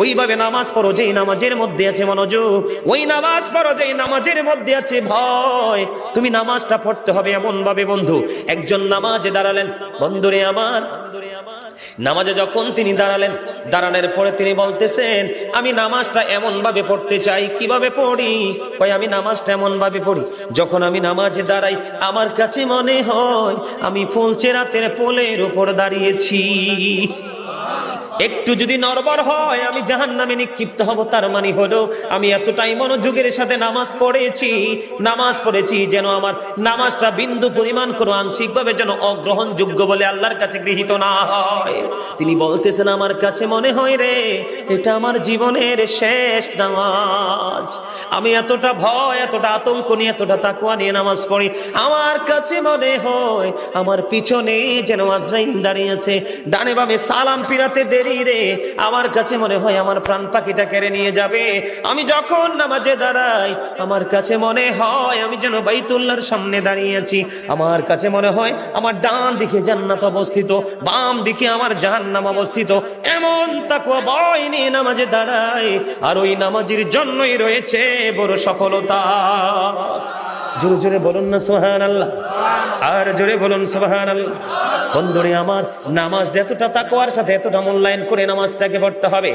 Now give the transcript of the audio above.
ওইভাবে নামাজ পড়ো যেই নামাজের মধ্যে আছে মনোযোগ, ওই নামাজ পড়ো যেই নামাজের মধ্যে আছে ভয়। তুমি নামাজটা পড়তে হবে এমন ভাবে বন্ধু, একজন নামাজে দাঁড়ালেন, বন্ধুরে আমার, নামাজে যখন তিনি দাঁড়ালেন, দাঁড়ানোর পরে তিনি বলতেছেন আমি নামাজটা এমন ভাবে পড়তে চাই। কিভাবে পড়ি? কই আমি নামাজটা এমন ভাবে পড়ি, যখন আমি নামাজে দাঁড়াই আমার কাছে মনে হয় আমি ফুলচেরাতের পোলের উপর দাঁড়িয়েছি। একটু যদি নড়বড় হয় আমি জাহান্নামে নিক্ষিপ্ত হব। তার মানে হলো আমি এতটাই মনোযোগের সাথে নামাজ পড়েছি যেন আমার নামাজটা বিন্দু পরিমাণ কোনো আংশিক ভাবে যেন অগ্রহণযোগ্য বলে আল্লাহর কাছে গৃহীত না হয়। তিনি বলতেছেন আমার কাছে মনে হয় রে এটা আমার জীবনের শেষ নামাজ। আমি এতটা ভয়, এতটা আতঙ্ক নিয়ে, এতটা তাকওয়া নিয়ে নামাজ পড়ি। আমার কাছে মনে হয় আমার পিছনে যেন আজরাইল দাঁড়িয়ে আছে, ডানে বামে সালাম ফিরাতে দেরি রে, আমার কাছে মনে হয় আমার প্রাণ পাখিটা কেড়ে নিয়ে যাবে। আমি যখন নামাজে দাঁড়াই আমার কাছে মনে হয় আমি যেন বাইতুল্লাহর সামনে দাঁড়িয়ে আছি। আমার কাছে মনে হয় আমার ডান দিকে জান্নাত অবস্থিত, বাম দিকে আমার জাহান্নাম অবস্থিত। এমন তাকওয়া ভয় নিয়ে নামাজে দাঁড়াই, আর ওই নামাজের জন্যই রয়েছে বড় সফলতা। জোরে জোরে বলুন না সুবহানাল্লাহ, আর জোরে বলুন সুবহানাল্লাহ। বন্ধুরে আমার, নামাজ এতটা তাকওয়ার সাথে এতটা মূল্যায়ন করে নামাজটাকে পড়তে হবে।